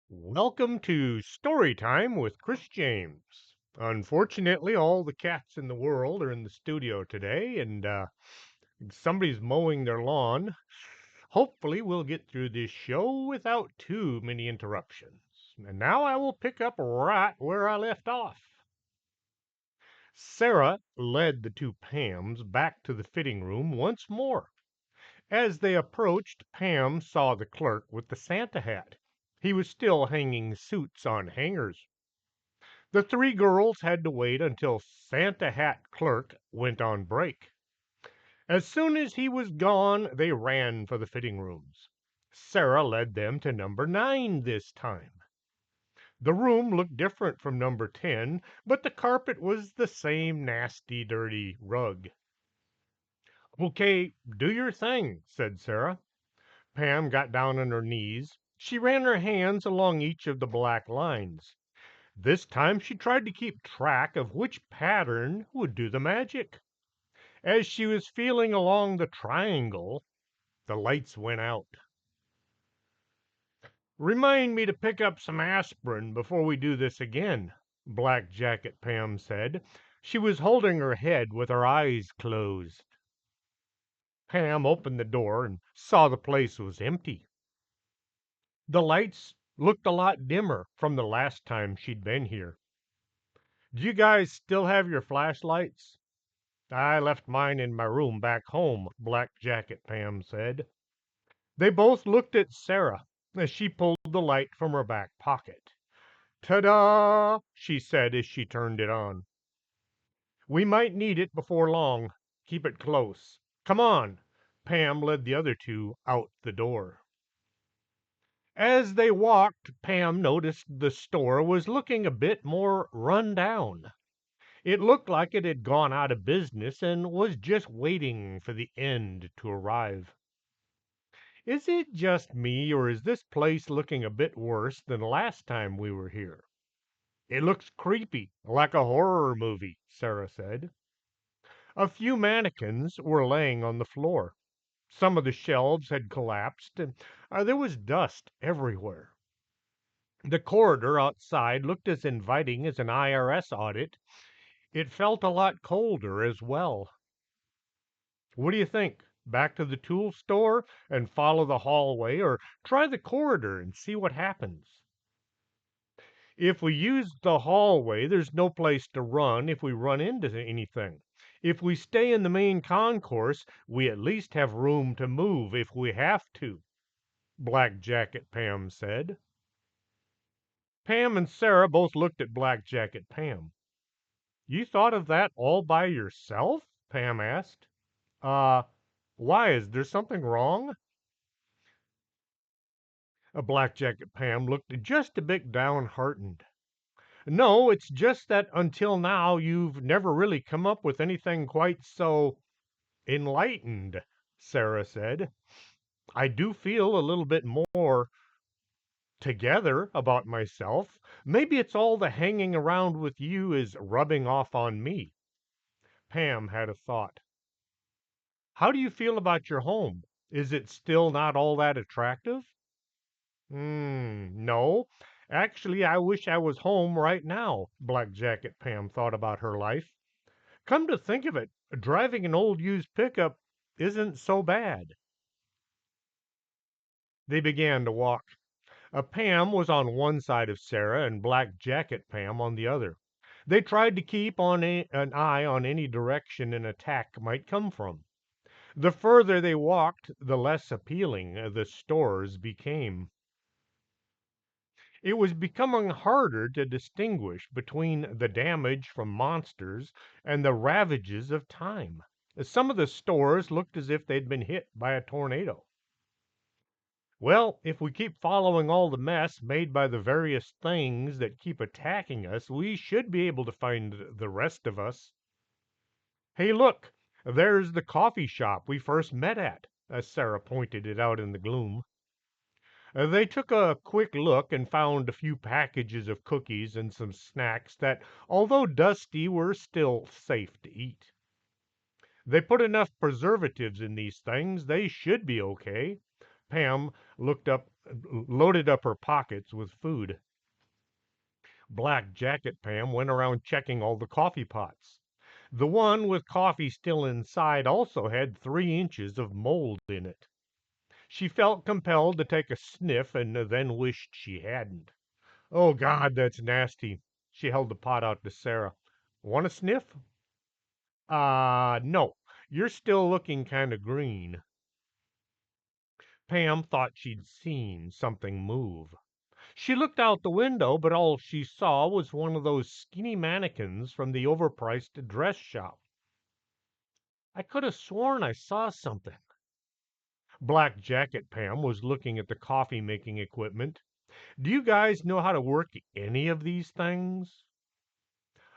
Welcome to Story Time with Chris James. Unfortunately, all the cats in the world are in the studio today, and somebody's mowing their lawn. Hopefully, we'll get through this show without too many interruptions. And now I will pick up right where I left off. Sarah led the two Pams back to the fitting room once more. As they approached, Pam saw the clerk with the Santa hat. He was still hanging suits on hangers. The three girls had to wait until Santa Hat Clerk went on break. As soon as he was gone, they ran for the fitting rooms. Sarah led them to number 9 this time. The room looked different from number 10, but the carpet was the same nasty, dirty rug. "Okay, do your thing," said Sarah. Pam got down on her knees. She ran her hands along each of the black lines. This time she tried to keep track of which pattern would do the magic. As she was feeling along the triangle, the lights went out. "Remind me to pick up some aspirin before we do this again," Black Jacket Pam said. She was holding her head with her eyes closed. Pam opened the door and saw the place was empty. The lights looked a lot dimmer from the last time she'd been here. "Do you guys still have your flashlights?" "I left mine in my room back home," Black Jacket Pam said. They both looked at Sarah as she pulled the light from her back pocket. "Ta-da!" she said as she turned it on. "We might need it before long. Keep it close. Come on." Pam led the other two out the door. As they walked, Pam noticed the store was looking a bit more run down. It looked like it had gone out of business and was just waiting for the end to arrive. "Is it just me, or is this place looking a bit worse than last time we were here?" "It looks creepy, like a horror movie," Sarah said. A few mannequins were laying on the floor. Some of the shelves had collapsed, and there was dust everywhere. The corridor outside looked as inviting as an IRS audit. It felt a lot colder as well. "What do you think? Back to the tool store and follow the hallway, or try the corridor and see what happens?" "If we use the hallway, there's no place to run if we run into anything. If we stay in the main concourse, we at least have room to move if we have to," Black Jacket Pam said. Pam and Sarah both looked at Black Jacket Pam. "You thought of that all by yourself?" Pam asked. Uh, why? Is there something wrong?" Black Jacket Pam looked just a bit downhearted. "No, it's just that until now you've never really come up with anything quite so enlightened," Sarah said. "I do feel a little bit more together about myself. Maybe it's all the hanging around with you is rubbing off on me." Pam had a thought. "How do you feel about your home? Is it still not all that attractive?" No. Actually, I wish I was home right now." Black Jacket Pam thought about her life. "Come to think of it, driving an old used pickup isn't so bad." They began to walk. Pam was on one side of Sarah and Black Jacket Pam on the other. They tried to keep an eye on any direction an attack might come from. The further they walked, the less appealing the stores became. It was becoming harder to distinguish between the damage from monsters and the ravages of time. Some of the stores looked as if they'd been hit by a tornado. "Well, if we keep following all the mess made by the various things that keep attacking us, we should be able to find the rest of us." "Hey, look! There's the coffee shop we first met at," as Sarah pointed it out in the gloom. They took a quick look and found a few packages of cookies and some snacks that, although dusty, were still safe to eat. "They put enough preservatives in these things, they should be okay." Pam looked up loaded up her pockets with food. Black Jacket Pam went around checking all the coffee pots. The one with coffee still inside also had 3 inches of mold in it. She felt compelled to take a sniff and then wished she hadn't. Oh, God, that's nasty. She held the pot out to Sarah. Want a sniff? No. You're still looking kind of green. Pam thought she'd seen something move. She looked out the window, but all she saw was one of those skinny mannequins from the overpriced dress shop. I could have sworn I saw something. Black Jacket Pam was looking at the coffee making equipment. Do you guys know how to work any of these things?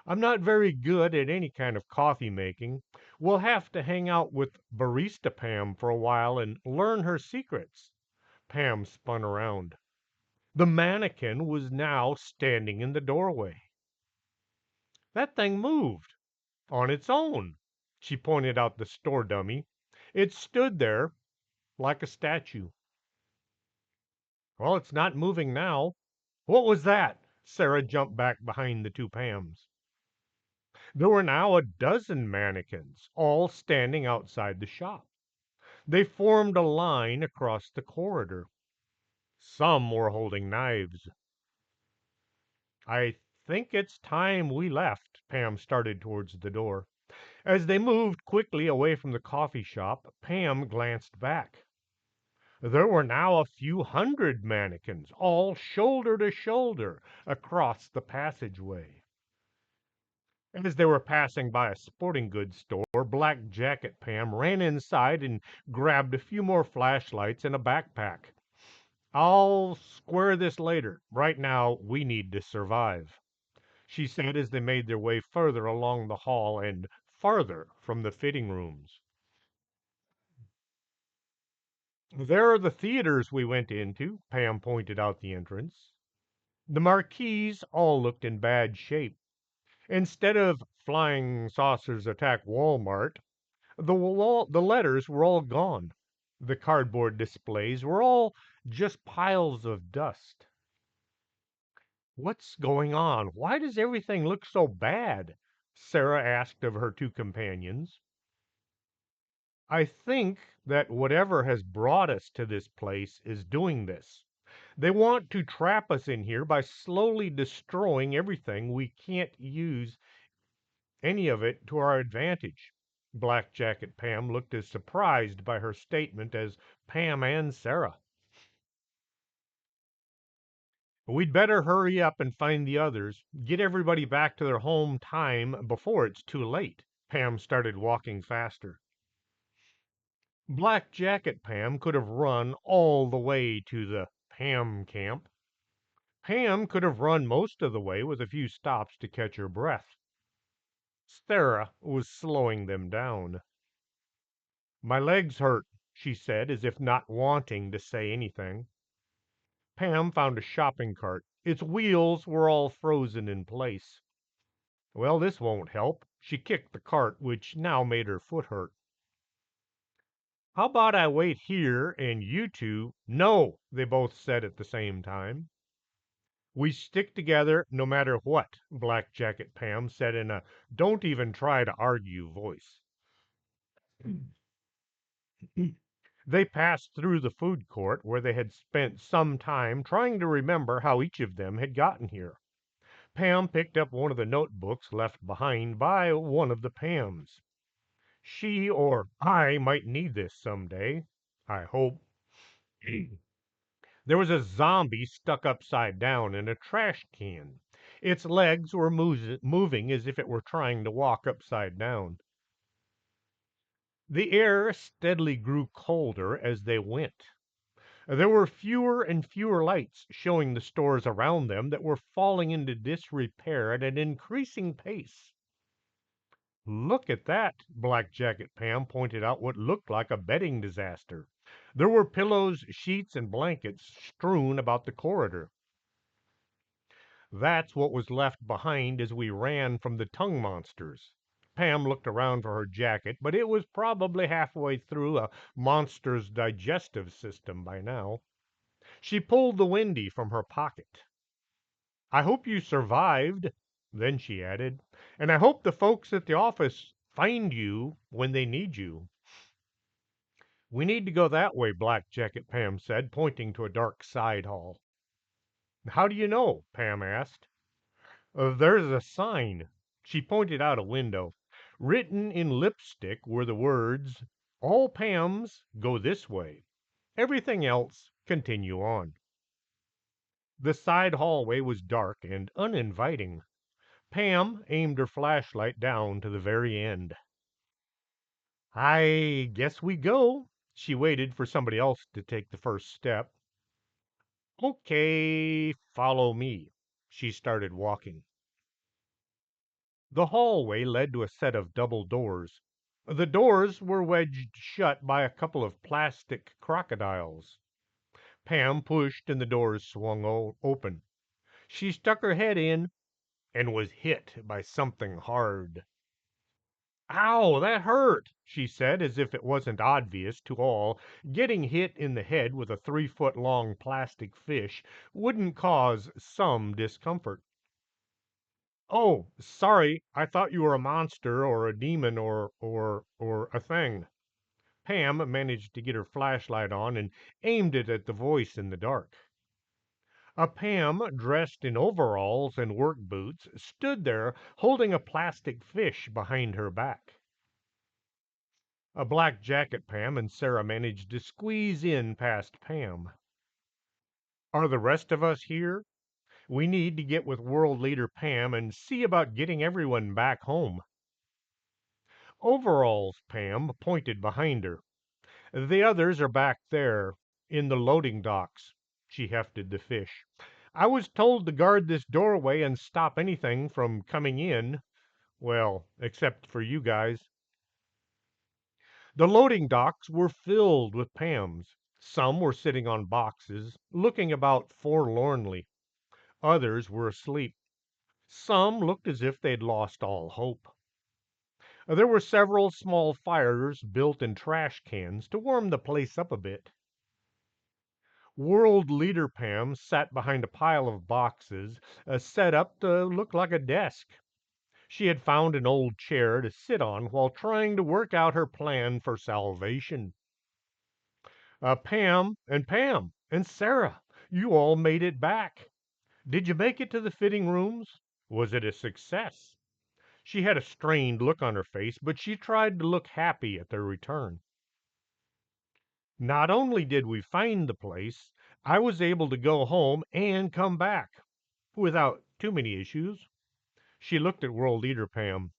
I'm not very good at any kind of coffee making. We'll have to hang out with Barista Pam for a while and learn her secrets. Pam spun around. The mannequin was now standing in the doorway. That thing moved on its own. She pointed out the store dummy. It stood there like a statue. Well, it's not moving now. What was that? Sarah jumped back behind the two Pams. There were now a dozen mannequins, all standing outside the shop. They formed a line across the corridor. Some were holding knives. I think it's time we left. Pam started towards the door. As they moved quickly away from the coffee shop, Pam glanced back. There were now a few hundred mannequins, all shoulder to shoulder, across the passageway. As they were passing by a sporting goods store, Black Jacket Pam ran inside and grabbed a few more flashlights and a backpack. I'll square this later. Right now, we need to survive, she said as they made their way further along the hall and farther from the fitting rooms. There are the theaters we went into, Pam pointed out the entrance. The marquees all looked in bad shape. Instead of Flying Saucers Attack Walmart, the letters were all gone. The cardboard displays were all just piles of dust. What's going on? Why does everything look so bad? Sarah asked of her two companions. I think that whatever has brought us to this place is doing this. They want to trap us in here by slowly destroying everything. We can't use any of it to our advantage. Black Jacket Pam looked as surprised by her statement as Pam and Sarah. We'd better hurry up and find the others, get everybody back to their home time before it's too late. Pam started walking faster. Black Jacket Pam could have run all the way to the Pam camp. Pam could have run most of the way with a few stops to catch her breath. Sarah was slowing them down. My legs hurt, she said, as if not wanting to say anything. Pam found a shopping cart. Its wheels were all frozen in place. Well, this won't help. She kicked the cart, which now made her foot hurt. How about I wait here and you two? No, they both said at the same time. We stick together no matter what, Black Jacket Pam said in a don't even try to argue voice. They passed through the food court where they had spent some time trying to remember how each of them had gotten here. Pam picked up one of the notebooks left behind by one of the Pams. She or I might need this someday. I hope. There was a zombie stuck upside down in a trash can. Its legs were moving as if it were trying to walk upside down. The air steadily grew colder as they went. There were fewer and fewer lights showing the stores around them that were falling into disrepair at an increasing pace. Look at that! Black Jacket Pam pointed out what looked like a bedding disaster. There were pillows, sheets, and blankets strewn about the corridor. That's what was left behind as we ran from the tongue monsters. Pam looked around for her jacket, but it was probably halfway through a monster's digestive system by now. She pulled the windy from her pocket. I hope you survived, then she added, and I hope the folks at the office find you when they need you. We need to go that way, Black Jacket Pam said, pointing to a dark side hall. How do you know? Pam asked. There's a sign. She pointed out a window. Written in lipstick were the words, All Pams go this way. Everything else continue on. The side hallway was dark and uninviting. Pam aimed her flashlight down to the very end. I guess we go. She waited for somebody else to take the first step. Okay, follow me. She started walking. The hallway led to a set of double doors. The doors were wedged shut by a couple of plastic crocodiles. Pam pushed and the doors swung open. She stuck her head in and was hit by something hard. Ow, that hurt, she said, as if it wasn't obvious to all. Getting hit in the head with a 3 foot long plastic fish wouldn't cause some discomfort. Oh, sorry, I thought you were a monster or a demon or a thing. Pam managed to get her flashlight on and aimed it at the voice in the dark. A Pam, dressed in overalls and work boots, stood there holding a plastic fish behind her back. A Black Jacket Pam and Sarah managed to squeeze in past Pam. Are the rest of us here? We need to get with World Leader Pam and see about getting everyone back home. Overalls Pam pointed behind her. The others are back there in the loading docks. She hefted the fish. I was told to guard this doorway and stop anything from coming in. Well, except for you guys. The loading docks were filled with Pams. Some were sitting on boxes, looking about forlornly. Others were asleep. Some looked as if they'd lost all hope. There were several small fires built in trash cans to warm the place up a bit. World Leader Pam sat behind a pile of boxes, set up to look like a desk. She had found an old chair to sit on while trying to work out her plan for salvation. Pam and Sarah, you all made it back. Did you make it to the fitting rooms? Was it a success? She had a strained look on her face, but she tried to look happy at their return. Not only did we find the place, I was able to go home and come back without too many issues. She looked at World Leader Pam.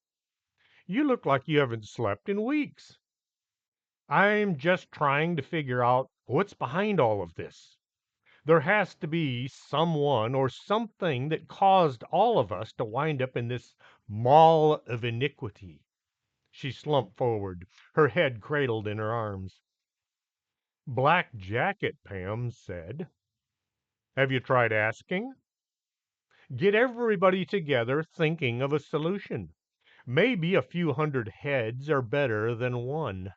You look like you haven't slept in weeks. I'm just trying to figure out what's behind all of this. There has to be someone or something that caused all of us to wind up in this maw of iniquity. She slumped forward, her head cradled in her arms. Black Jacket Pam said, Have you tried asking? Get everybody together thinking of a solution. Maybe a few hundred heads are better than one.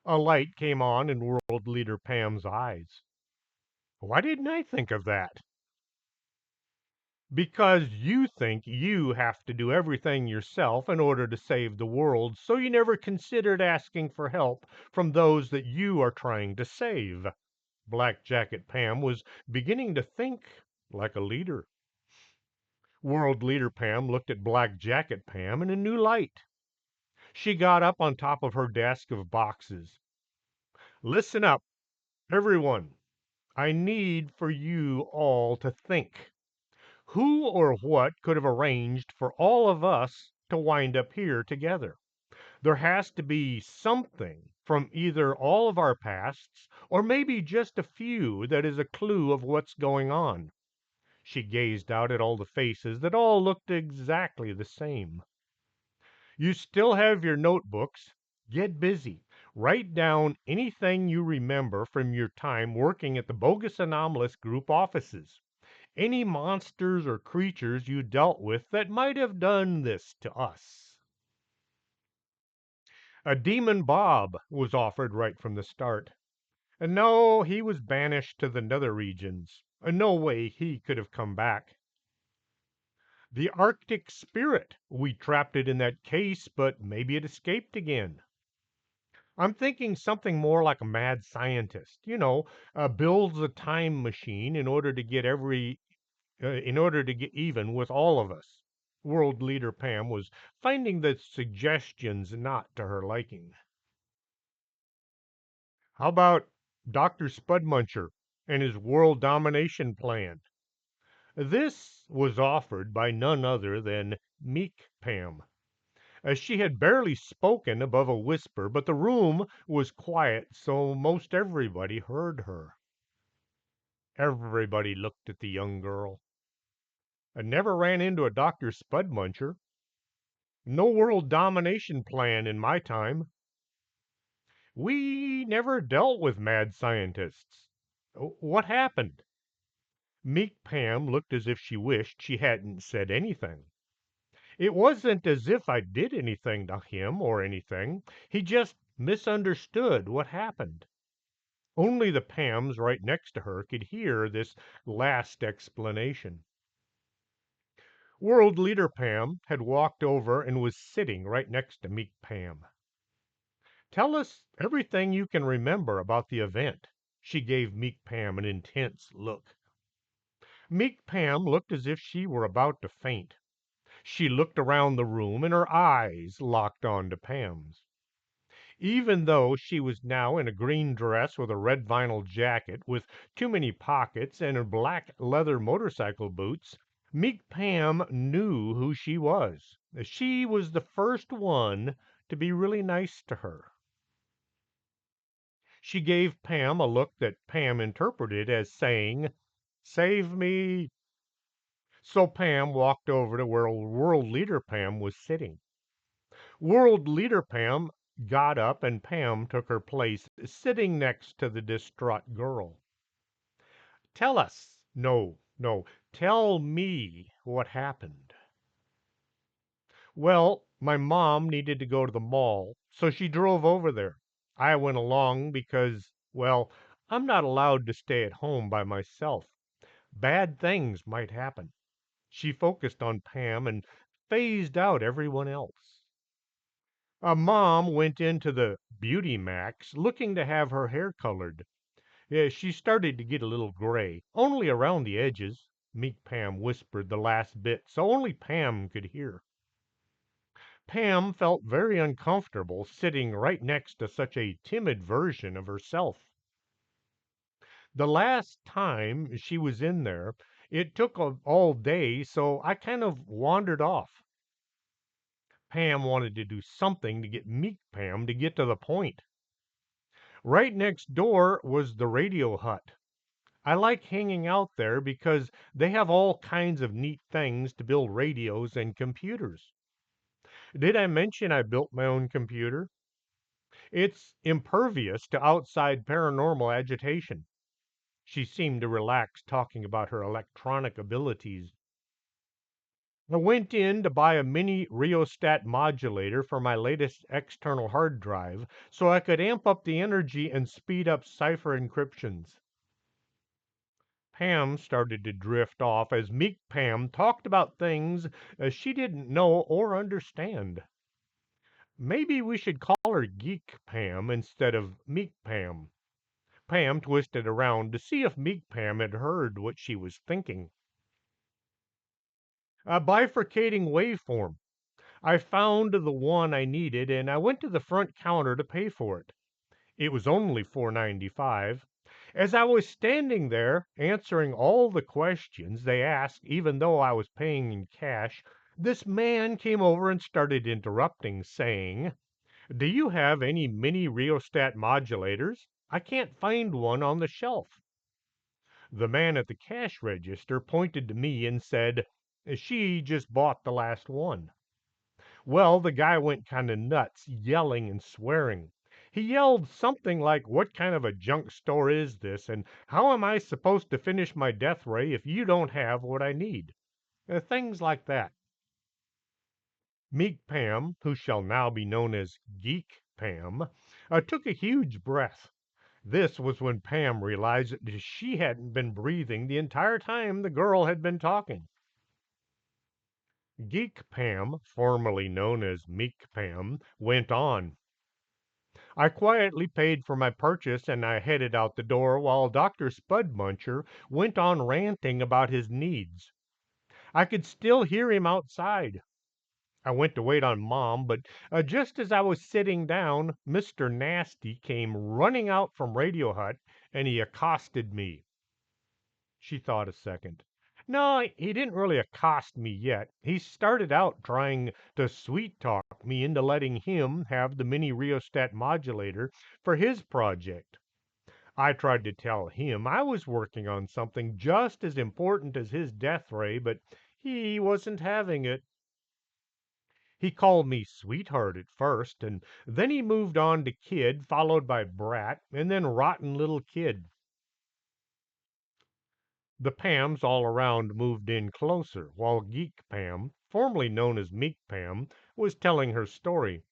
A light came on in World Leader Pam's eyes. Why didn't I think of that? Because you think you have to do everything yourself in order to save the world, so you never considered asking for help from those that you are trying to save. Black Jacket Pam was beginning to think like a leader. World Leader Pam looked at Black Jacket Pam in a new light. She got up on top of her desk of boxes. Listen up, everyone. I need for you all to think. Who or what could have arranged for all of us to wind up here together? There has to be something from either all of our pasts or maybe just a few that is a clue of what's going on. She gazed out at all the faces that all looked exactly the same. You still have your notebooks. Get busy. Write down anything you remember from your time working at the Bogus Anomalous Group offices. Any monsters or creatures you dealt with that might have done this to us. A demon Bob was offered right from the start. No, he was banished to the nether regions. No way he could have come back. The Arctic spirit. We trapped it in that case, but maybe it escaped again. I'm thinking something more like a mad scientist, builds a time machine in order to get even with all of us. World Leader Pam was finding the suggestions not to her liking. How about Dr. Spudmuncher and his world domination plan? This was offered by none other than Meek Pam. She had barely spoken above a whisper, but the room was quiet, so most everybody heard her. Everybody looked at the young girl. I never ran into a Dr. Spudmuncher. No world domination plan in my time. We never dealt with mad scientists. What happened? Meek Pam looked as if she wished she hadn't said anything. It wasn't as if I did anything to him or anything. He just misunderstood what happened. Only the Pams right next to her could hear this last explanation. World Leader Pam had walked over and was sitting right next to Meek Pam. Tell us everything you can remember about the event. She gave Meek Pam an intense look. Meek Pam looked as if she were about to faint. She looked around the room and her eyes locked on to Pam's. Even though she was now in a green dress with a red vinyl jacket with too many pockets and in black leather motorcycle boots, Meek Pam knew who she was. She was the first one to be really nice to her. She gave Pam a look that Pam interpreted as saying, "Save me." So Pam walked over to where World Leader Pam was sitting. World Leader Pam got up and Pam took her place, sitting next to the distraught girl. Tell us. No, no. Tell me what happened. Well, my mom needed to go to the mall, so she drove over there. I went along because, well, I'm not allowed to stay at home by myself. Bad things might happen. She focused on Pam and phased out everyone else. Mom went into the Beauty Max looking to have her hair colored. Yeah, she started to get a little gray, only around the edges. Meek Pam whispered the last bit so only Pam could hear. Pam felt very uncomfortable sitting right next to such a timid version of herself. The last time she was in there, it took all day, so I kind of wandered off. Pam wanted to do something to get Meek Pam to get to the point. Right next door was the radio hut. I like hanging out there because they have all kinds of neat things to build radios and computers. Did I mention I built my own computer? It's impervious to outside paranormal agitation. She seemed to relax talking about her electronic abilities. I went in to buy a mini rheostat modulator for my latest external hard drive so I could amp up the energy and speed up cipher encryptions. Pam started to drift off as Meek Pam talked about things she didn't know or understand. Maybe we should call her Geek Pam instead of Meek Pam. Pam twisted around to see if Meek Pam had heard what she was thinking. A bifurcating waveform. I found the one I needed and I went to the front counter to pay for it. It was only $4.95. As I was standing there answering all the questions they asked, even though I was paying in cash, this man came over and started interrupting, saying, "Do you have any mini rheostat modulators? I can't find one on the shelf." The man at the cash register pointed to me and said, "She just bought the last one." Well, the guy went kind of nuts, yelling and swearing. He yelled something like, "What kind of a junk store is this? And how am I supposed to finish my death ray if you don't have what I need?" Things like that. Meek Pam, who shall now be known as Geek Pam, took a huge breath. This was when Pam realized that she hadn't been breathing the entire time the girl had been talking. Geek Pam, formerly known as Meek Pam, went on. I quietly paid for my purchase and I headed out the door while Dr. Spudmuncher went on ranting about his needs. I could still hear him outside. I went to wait on Mom, but just as I was sitting down, Mr. Nasty came running out from Radio Hut and he accosted me. She thought a second. No, he didn't really accost me yet. He started out trying to sweet talk me into letting him have the mini rheostat modulator for his project. I tried to tell him I was working on something just as important as his death ray, but he wasn't having it. He called me sweetheart at first, and then he moved on to kid, followed by brat, and then rotten little kid. The Pams all around moved in closer, while Geek Pam, formerly known as Meek Pam, was telling her story.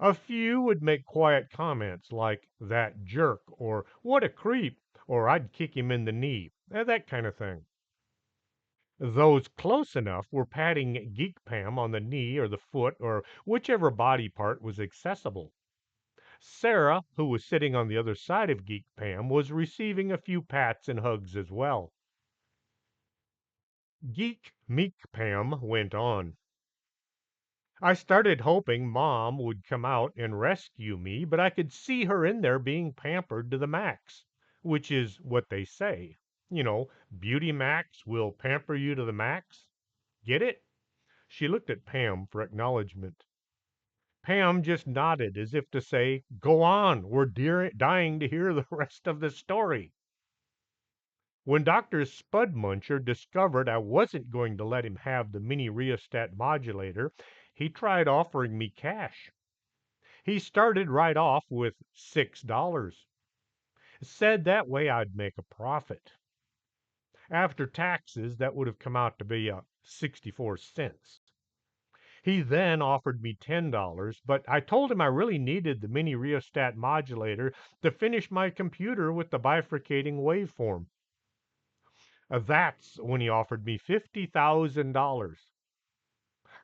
A few would make quiet comments like, that jerk, or what a creep, or I'd kick him in the knee, that kind of thing. Those close enough were patting Geek Pam on the knee or the foot or whichever body part was accessible. Sarah, who was sitting on the other side of Geek Pam, was receiving a few pats and hugs as well. Geek Meek Pam went on. I started hoping Mom would come out and rescue me, but I could see her in there being pampered to the max, which is what they say. You know, Beauty Max will pamper you to the max. Get it? She looked at Pam for acknowledgement. Pam just nodded as if to say, go on, we're dying to hear the rest of the story. When Dr. Spudmuncher discovered I wasn't going to let him have the mini rheostat modulator, he tried offering me cash. He started right off with $6. Said that way I'd make a profit. After taxes, that would have come out to be 64 cents. He then offered me $10, but I told him I really needed the mini rheostat modulator to finish my computer with the bifurcating waveform. That's when he offered me $50,000.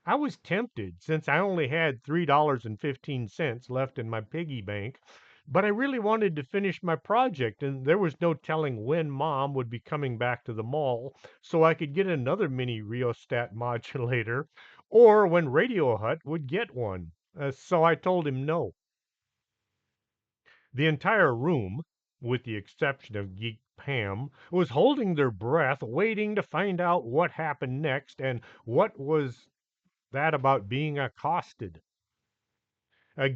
I was tempted since I only had $3.15 left in my piggy bank, but I really wanted to finish my project and there was no telling when Mom would be coming back to the mall so I could get another mini rheostat modulator or when Radio Hut would get one. So I told him no. The entire room, with the exception of Geek Pam, was holding their breath, waiting to find out what happened next and what was that about being accosted.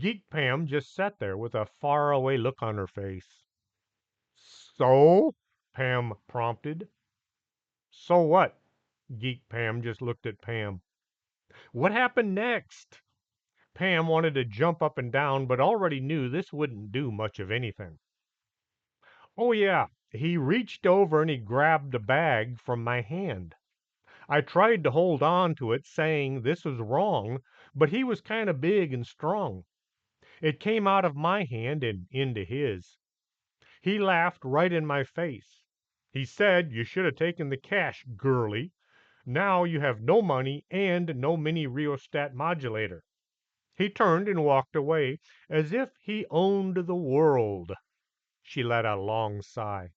Geek Pam just sat there with a faraway look on her face. So? Pam prompted. So what? Geek Pam just looked at Pam. What happened next? Pam wanted to jump up and down, but already knew this wouldn't do much of anything. Oh, yeah, he reached over and he grabbed a bag from my hand. I tried to hold on to it, saying this was wrong, but he was kind of big and strong. It came out of my hand and into his. He laughed right in my face. He said, you should have taken the cash, girlie. Now you have no money and no mini rheostat modulator. He turned and walked away as if he owned the world. She let out a long sigh.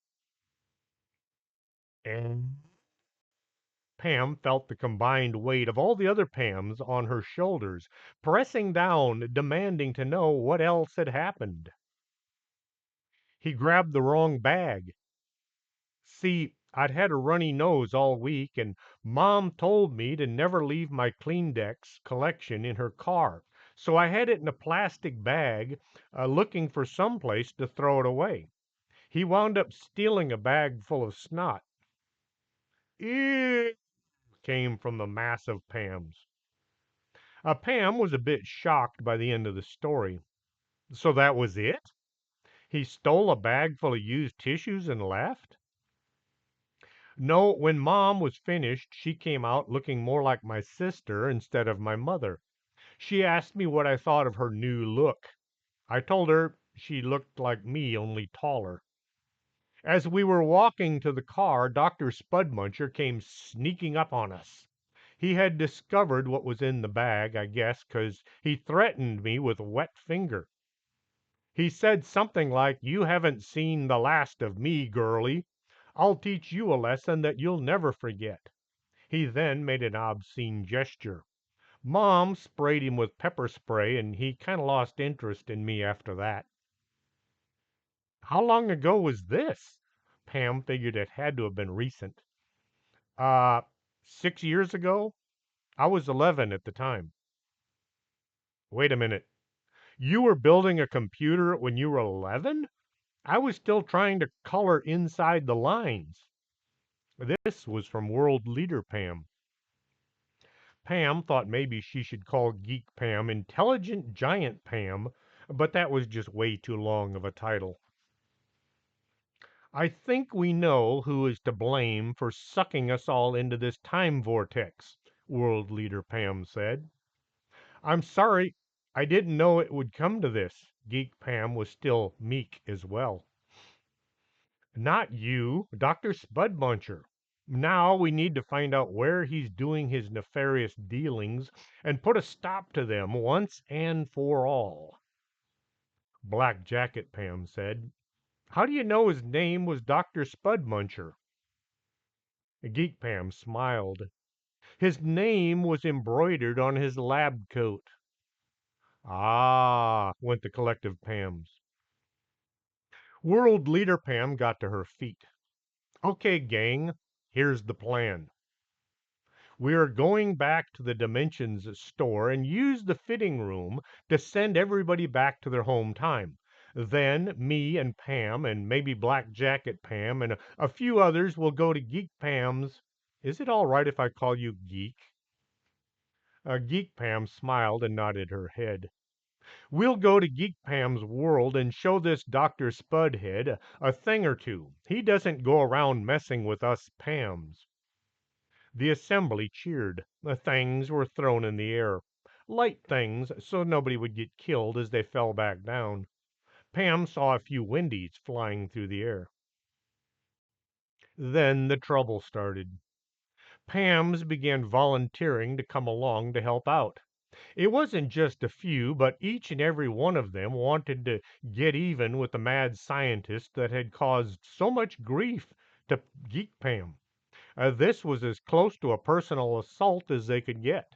And Pam felt the combined weight of all the other Pams on her shoulders, pressing down, demanding to know what else had happened. He grabbed the wrong bag. See, I'd had a runny nose all week, and Mom told me to never leave my Kleenex collection in her car. So I had it in a plastic bag, looking for some place to throw it away. He wound up stealing a bag full of snot. Ew, came from the mass of Pams. Pam was a bit shocked by the end of the story. So that was it? He stole a bag full of used tissues and left? No, when Mom was finished, she came out looking more like my sister instead of my mother. She asked me what I thought of her new look. I told her She looked like me, only taller. As we were walking to the car, Dr. Spudmuncher came sneaking up on us. He had discovered what was in the bag, I guess, 'cause he threatened me with a wet finger. He said something like, "You haven't seen the last of me, girlie. I'll teach you a lesson that you'll never forget." He then made an obscene gesture. Mom sprayed him with pepper spray, and he kind of lost interest in me after that. How long ago was this? Pam figured it had to have been recent. Uh, 6 years ago? I was 11 at the time. Wait a minute. You were building a computer when you were 11? I was still trying to color inside the lines. This was from World Leader Pam. Pam thought maybe she should call Geek Pam Intelligent Giant Pam, but that was just way too long of a title. I think we know who is to blame for sucking us all into this time vortex, World Leader Pam said. I'm sorry, I didn't know it would come to this. Geek Pam was still meek as well. Not you, Dr. Spudmuncher. Now we need to find out where he's doing his nefarious dealings and put a stop to them once and for all. Black Jacket Pam said. How do you know his name was Dr. Spudmuncher? Geek Pam smiled. His name was embroidered on his lab coat. Ah, went the collective Pams. World Leader Pam got to her feet. Okay, gang, here's the plan. We are going back to the Dimensions store and use the fitting room to send everybody back to their home time. Then me and Pam and maybe Black Jacket Pam and a few others will go to Geek Pam's. Is it all right if I call you Geek? Geek Pam smiled and nodded her head. We'll go to Geek Pam's world and show this Dr. Spudhead a thing or two. He doesn't go around messing with us Pams. The assembly cheered. The things were thrown in the air. Light things, so nobody would get killed as they fell back down. Pam saw a few windies flying through the air. Then the trouble started. Pams began volunteering to come along to help out. It wasn't just a few, but each and every one of them wanted to get even with the mad scientist that had caused so much grief to Geek Pam. This was as close to a personal assault as they could get.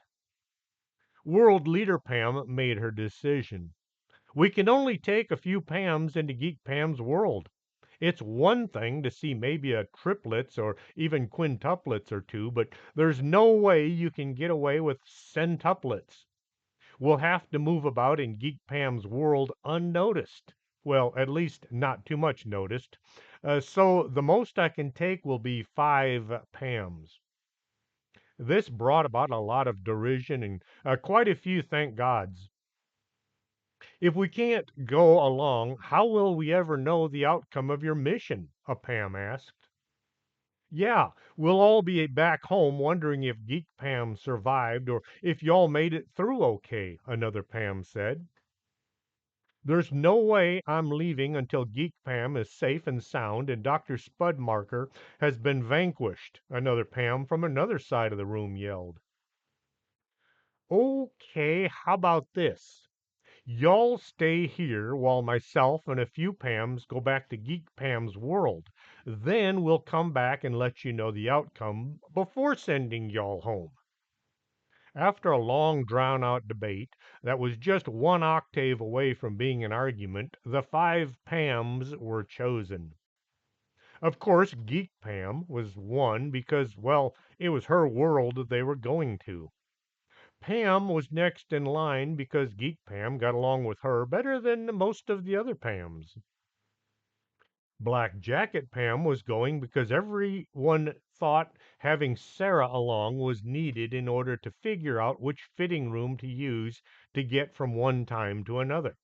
World Leader Pam made her decision. We can only take a few Pams into Geek Pam's world. It's one thing to see maybe a triplets or even quintuplets or two, but there's no way you can get away with centuplets. We'll have to move about in Geek Pam's world unnoticed. Well, at least not too much noticed. So the most I can take will be 5 Pams. This brought about a lot of derision and quite a few thank gods. If we can't go along, how will we ever know the outcome of your mission? A Pam asked. Yeah, we'll all be back home wondering if Geek Pam survived or if y'all made it through okay, another Pam said. There's no way I'm leaving until Geek Pam is safe and sound and Dr. Spudmarker has been vanquished, another Pam from another side of the room yelled. Okay, how about this? Y'all stay here while myself and a few Pams go back to Geek Pam's world. Then we'll come back and let you know the outcome before sending y'all home. After a long, drawn out debate that was just one octave away from being an argument, the 5 Pams were chosen. Of course, Geek Pam was one because, well, it was her world they were going to. Pam was next in line because Geek Pam got along with her better than most of the other Pams. Black Jacket Pam was going because everyone thought having Sarah along was needed in order to figure out which fitting room to use to get from one time to another.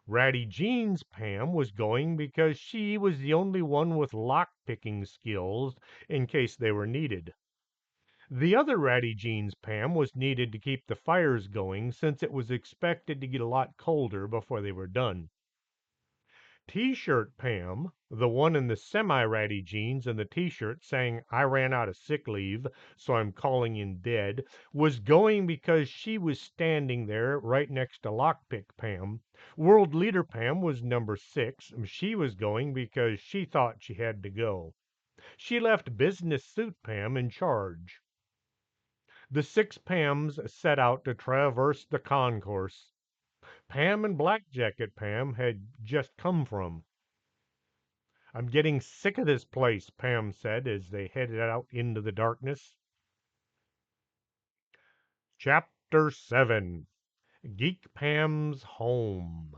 Ratty Jeans Pam was going because she was the only one with lock picking skills in case they were needed. The other Ratty Jeans Pam was needed to keep the fires going since it was expected to get a lot colder before they were done. T-shirt Pam, the one in the semi-ratty jeans and the T-shirt saying I ran out of sick leave, so I'm calling in dead, was going because she was standing there right next to Lockpick Pam. World Leader Pam was number 6. She was going because she thought she had to go. She left Business Suit Pam in charge. The 6 Pams set out to traverse the concourse Pam and Black Jacket Pam had just come from. I'm getting sick of this place, Pam said as they headed out into the darkness. Chapter 7 Geek Pam's Home.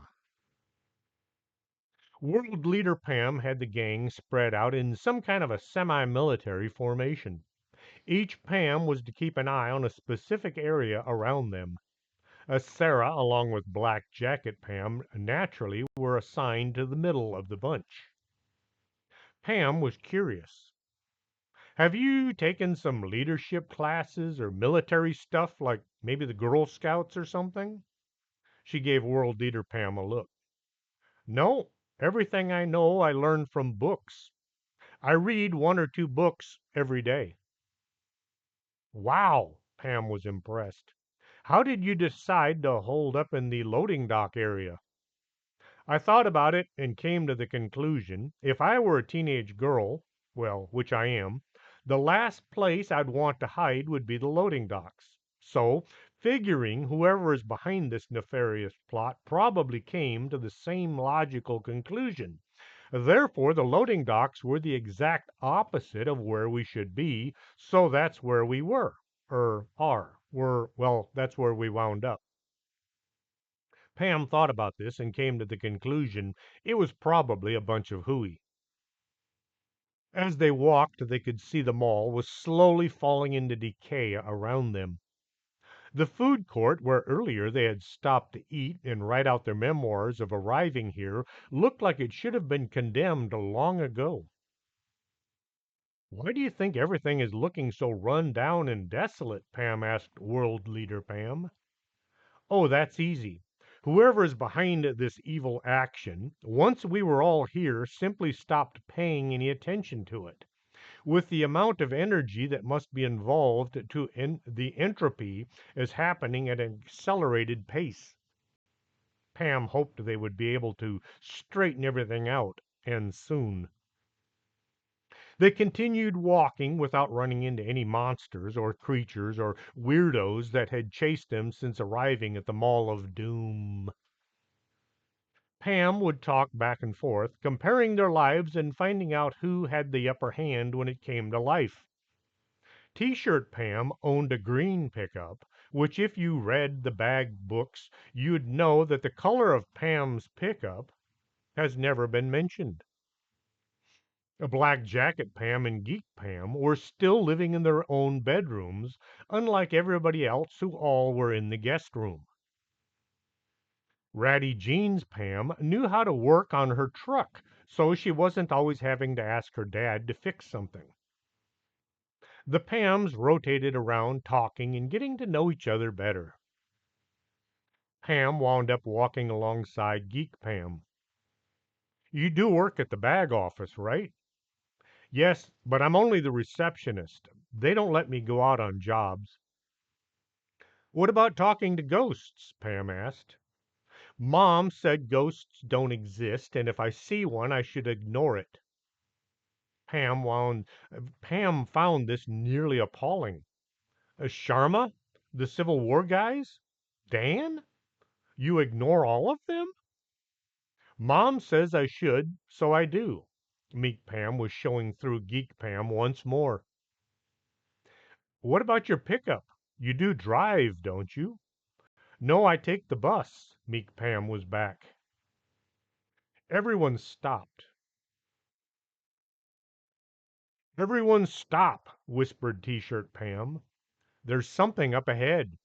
World Leader Pam had the gang spread out in some kind of a semi military formation. Each Pam was to keep an eye on a specific area around them. Sarah, along with Black Jacket Pam, naturally were assigned to the middle of the bunch. Pam was curious. Have you taken some leadership classes or military stuff, like maybe the Girl Scouts or something? She gave World Leader Pam a look. No, everything I know I learned from books. I read 1 or 2 books every day. Wow, Pam was impressed. How did you decide to hold up in the loading dock area? I thought about it and came to the conclusion if I were a teenage girl, well, which I am, the last place I'd want to hide would be the loading docks. So, figuring whoever is behind this nefarious plot probably came to the same logical conclusion. Therefore, the loading docks were the exact opposite of where we should be, so that's where we were, or are. Well, that's where we wound up. Pam thought about this and came to the conclusion it was probably a bunch of hooey. As they walked, they could see the mall was slowly falling into decay around them. The food court, where earlier they had stopped to eat and write out their memoirs of arriving here, looked like it should have been condemned long ago. Why do you think everything is looking so run down and desolate? Pam asked World Leader Pam. Oh, that's easy. Whoever is behind this evil action, once we were all here, simply stopped paying any attention to it. With the amount of energy that must be involved the entropy is happening at an accelerated pace. Pam hoped they would be able to straighten everything out, and soon. They continued walking without running into any monsters or creatures or weirdos that had chased them since arriving at the Mall of Doom. Pam would talk back and forth, comparing their lives and finding out who had the upper hand when it came to life. T-shirt Pam owned a green pickup, which if you read the bag books, you'd know that the color of Pam's pickup has never been mentioned. A Black Jacket Pam and Geek Pam were still living in their own bedrooms, unlike everybody else who all were in the guest room. Ratty Jeans Pam knew how to work on her truck, so she wasn't always having to ask her dad to fix something. The Pams rotated around talking and getting to know each other better. Pam wound up walking alongside Geek Pam. You do work at the bag office, right? Yes, but I'm only the receptionist. They don't let me go out on jobs. What about talking to ghosts? Pam asked. Mom said ghosts don't exist, and if I see one, I should ignore it. Pam wound Pam found this nearly appalling. Sharma? The Civil War guys? Dan? You ignore all of them? Mom says I should, so I do. Meek Pam was showing through Geek Pam once more. What about your pickup? You do drive, don't you? No, I take the bus. Meek Pam was back. Everyone stopped. Everyone stop, whispered T-shirt Pam. There's something up ahead.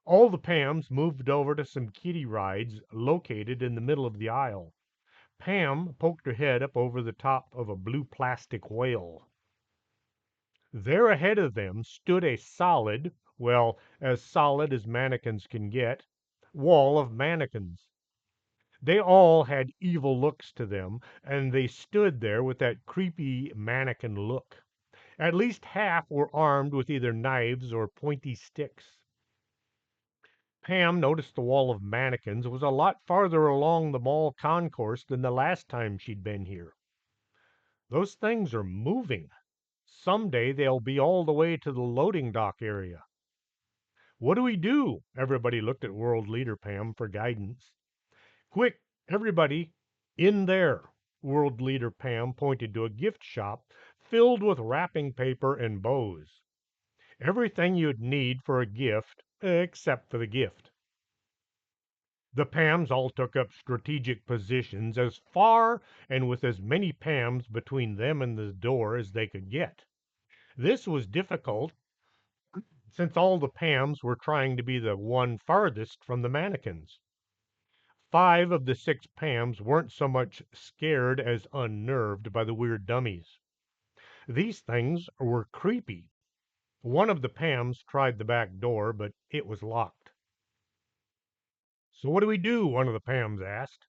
All the Pams moved over to some kiddie rides located in the middle of the aisle. Pam poked her head up over the top of a blue plastic whale. There ahead of them stood a solid, well, as solid as mannequins can get, wall of mannequins. They all had evil looks to them, and they stood there with that creepy mannequin look. At least half were armed with either knives or pointy sticks. Pam noticed the wall of mannequins was a lot farther along the mall concourse than the last time she'd been here. Those things are moving. Someday they'll be all the way to the loading dock area. What do we do? Everybody looked at World Leader Pam for guidance. Quick, everybody, in there. World Leader Pam pointed to a gift shop filled with wrapping paper and bows. Everything you'd need for a gift, except for the gift. The Pams all took up strategic positions as far and with as many Pams between them and the door as they could get. This was difficult since all the Pams were trying to be the one farthest from the mannequins. 5 of the 6 Pams weren't so much scared as unnerved by the weird dummies. These things were creepy. One of the Pams tried the back door, but it was locked. So what do we do? One of the Pams asked.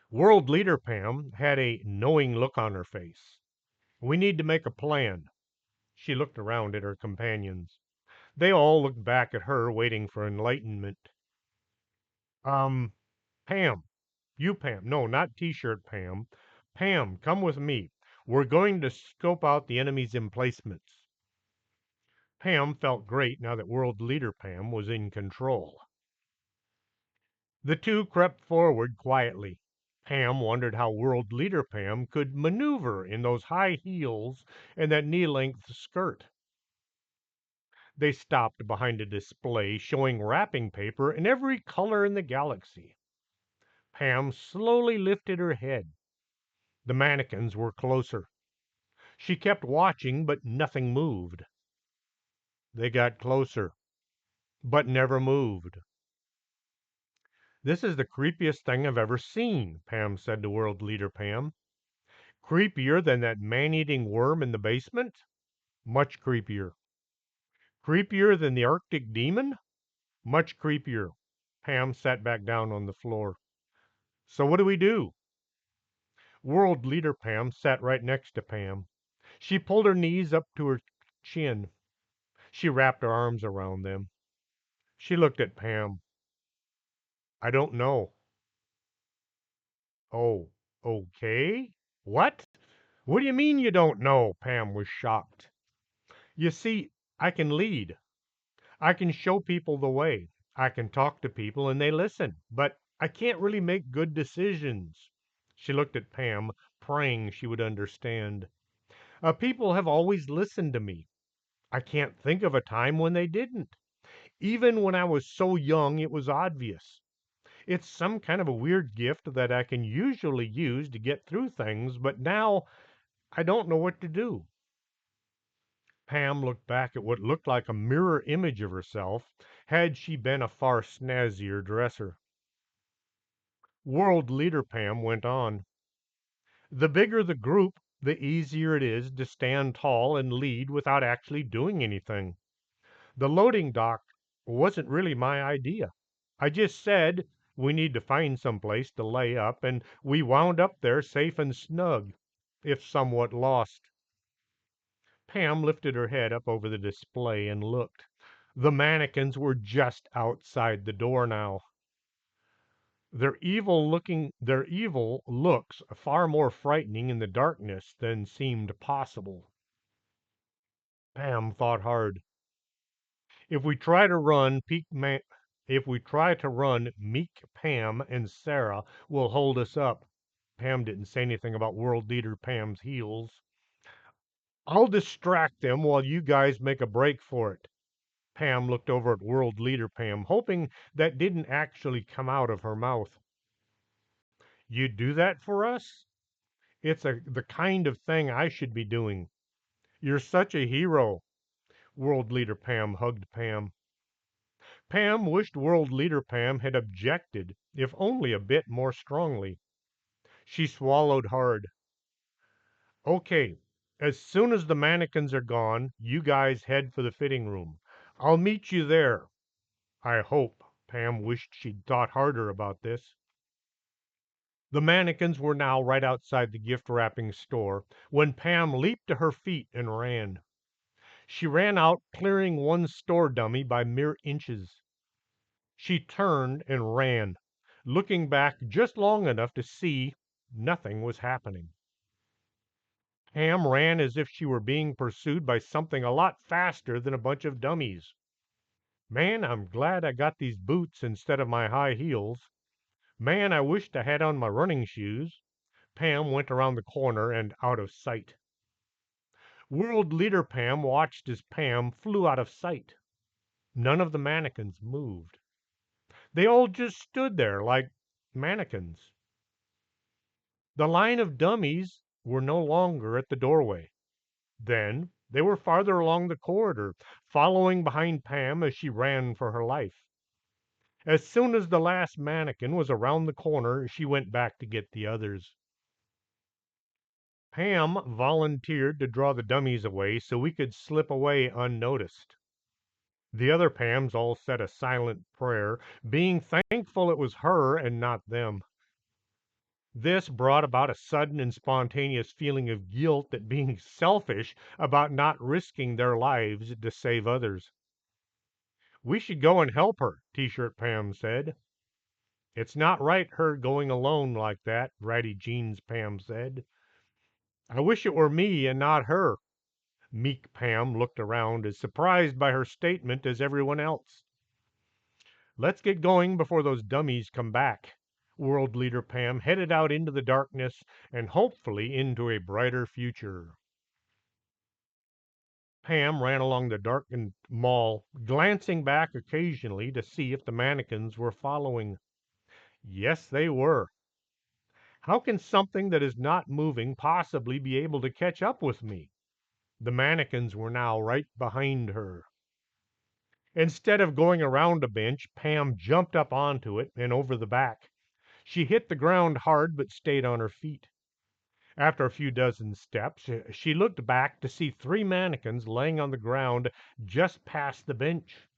World Leader Pam had a knowing look on her face. We need to make a plan. She looked around at her companions. They all looked back at her, waiting for enlightenment. Um, Pam, you Pam. No, not T-shirt Pam. Pam, come with me. We're going to scope out the enemy's emplacements. Pam felt great now that World Leader Pam was in control. The two crept forward quietly. Pam wondered how World Leader Pam could maneuver in those high heels and that knee-length skirt. They stopped behind a display showing wrapping paper in every color in the galaxy. Pam slowly lifted her head. The mannequins were closer. She kept watching, but nothing moved. They got closer, but never moved. This is the creepiest thing I've ever seen, Pam said to World Leader Pam. Creepier than that man-eating worm in the basement? Much creepier. Creepier than the Arctic demon? Much creepier. Pam sat back down on the floor. So what do we do? World Leader Pam sat right next to Pam. She pulled her knees up to her chin. She wrapped her arms around them. She looked at Pam. I don't know. Oh, okay. What? What do you mean you don't know? Pam was shocked. You see, I can lead. I can show people the way. I can talk to people and they listen, but I can't really make good decisions. She looked at Pam, praying she would understand. People have always listened to me. I can't think of a time when they didn't. Even when I was so young, it was obvious. It's some kind of a weird gift that I can usually use to get through things, but now I don't know what to do. Pam looked back at what looked like a mirror image of herself, had she been a far snazzier dresser. World Leader Pam went on. The bigger the group, the easier it is to stand tall and lead without actually doing anything. The loading dock wasn't really my idea. I just said we need to find some place to lay up, and we wound up there safe and snug, if somewhat lost. Pam lifted her head up over the display and looked. The mannequins were just outside the door now. Their evil looks far more frightening in the darkness than seemed possible. Pam thought hard. If we try to run, if we try to run, Meek, Pam, and Sarah will hold us up. Pam didn't say anything about World Leader Pam's heels. I'll distract them while you guys make a break for it. Pam looked over at World Leader Pam, hoping that didn't actually come out of her mouth. You'd do that for us? It's the kind of thing I should be doing. You're such a hero. World Leader Pam hugged Pam. Pam wished World Leader Pam had objected, if only a bit more strongly. She swallowed hard. Okay, as soon as the mannequins are gone, you guys head for the fitting room. I'll meet you there. I hope, Pam wished she'd thought harder about this. The mannequins were now right outside the gift wrapping store when Pam leaped to her feet and ran. She ran out, clearing one store dummy by mere inches. She turned and ran, looking back just long enough to see nothing was happening. Pam ran as if she were being pursued by something a lot faster than a bunch of dummies. Man, I'm glad I got these boots instead of my high heels. Man, I wished I had on my running shoes. Pam went around the corner and out of sight. World Leader Pam watched as Pam flew out of sight. None of the mannequins moved. They all just stood there like mannequins. The line of dummies were no longer at the doorway. Then they were farther along the corridor, following behind Pam as she ran for her life. As soon as the last mannequin was around the corner, she went back to get the others. Pam volunteered to draw the dummies away so we could slip away unnoticed. The other Pams all said a silent prayer, being thankful it was her and not them. This brought about a sudden and spontaneous feeling of guilt at being selfish about not risking their lives to save others. We should go and help her, T-shirt Pam said. It's not right her going alone like that, Ratty Jeans Pam said. I wish it were me and not her. Meek Pam looked around as surprised by her statement as everyone else. Let's get going before those dummies come back. World Leader Pam headed out into the darkness and hopefully into a brighter future. Pam ran along the darkened mall, glancing back occasionally to see if the mannequins were following. Yes, they were. How can something that is not moving possibly be able to catch up with me? The mannequins were now right behind her. Instead of going around a bench, Pam jumped up onto it and over the back. She hit the ground hard but stayed on her feet. After a few dozen steps, she looked back to see three mannequins laying on the ground just past the bench.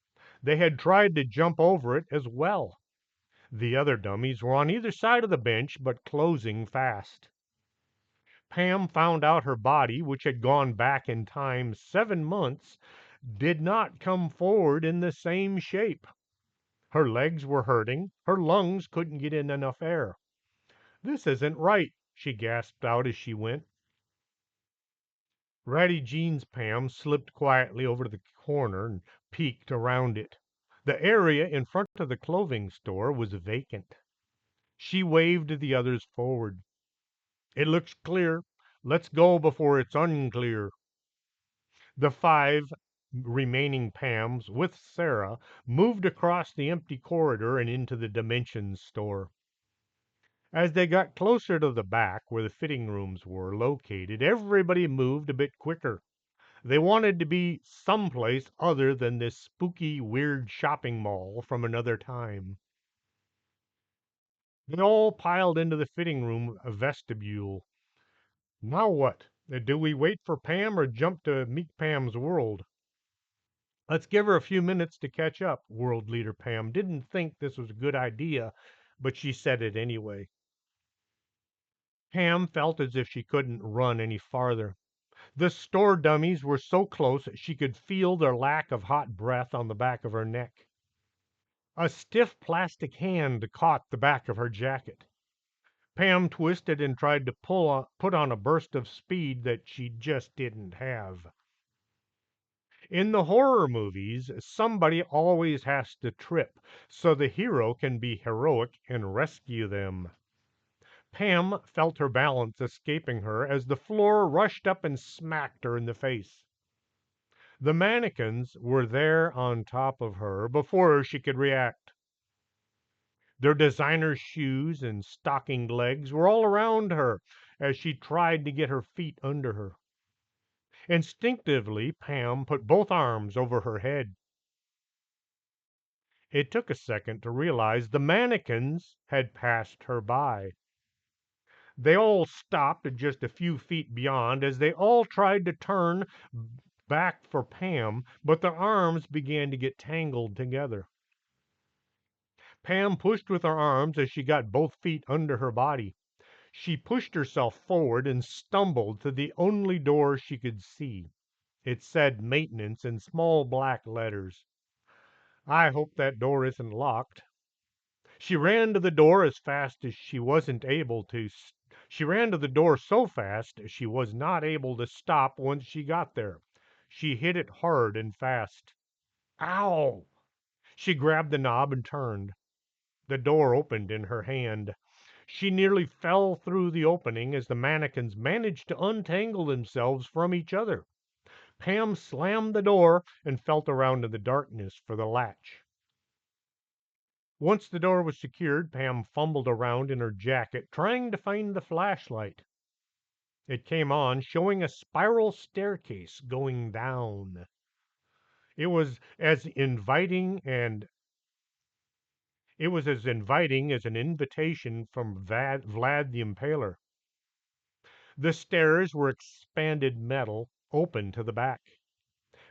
They had tried to jump over it as well. The other dummies were on either side of the bench, but closing fast. Pam found out her body, which had gone back in time 7 months, did not come forward in the same shape. Her legs were hurting. Her lungs couldn't get in enough air. This isn't right, she gasped out as she went. Ratty Jeans Pam slipped quietly over to the corner and peeked around it. The area in front of the clothing store was vacant. She waved the others forward. It looks clear. Let's go before it's unclear. The five remaining Pams, with Sarah, moved across the empty corridor and into the Dimensions store. As they got closer to the back, where the fitting rooms were located, everybody moved a bit quicker. They wanted to be someplace other than this spooky, weird shopping mall from another time. They all piled into the fitting room vestibule. Now what? Do we wait for Pam or jump to Meek Pam's world? Let's give her a few minutes to catch up. World Leader Pam didn't think this was a good idea, but she said it anyway. Pam felt as if she couldn't run any farther. The store dummies were so close she could feel their lack of hot breath on the back of her neck. A stiff plastic hand caught the back of her jacket. Pam twisted and tried to put on a burst of speed that she just didn't have. In the horror movies, somebody always has to trip so the hero can be heroic and rescue them. Pam felt her balance escaping her as the floor rushed up and smacked her in the face. The mannequins were there on top of her before she could react. Their designer shoes and stockinged legs were all around her as she tried to get her feet under her. Instinctively, Pam put both arms over her head. It took a second to realize the mannequins had passed her by. They all stopped just a few feet beyond as they all tried to turn back for Pam, but their arms began to get tangled together. Pam pushed with her arms as she got both feet under her body. She pushed herself forward and stumbled to the only door she could see. It said maintenance in small black letters. I hope that door isn't locked. She ran to the door as fast as she wasn't able to. She ran to the door so fast she was not able to stop once she got there. She hit it hard and fast. Ow! She grabbed the knob and turned. The door opened in her hand. She nearly fell through the opening as the mannequins managed to untangle themselves from each other. Pam slammed the door and felt around in the darkness for the latch. Once the door was secured, Pam fumbled around in her jacket, trying to find the flashlight. It came on, showing a spiral staircase going down. It was as inviting and it was as inviting as an invitation from Vlad the Impaler. The stairs were expanded metal, open to the back.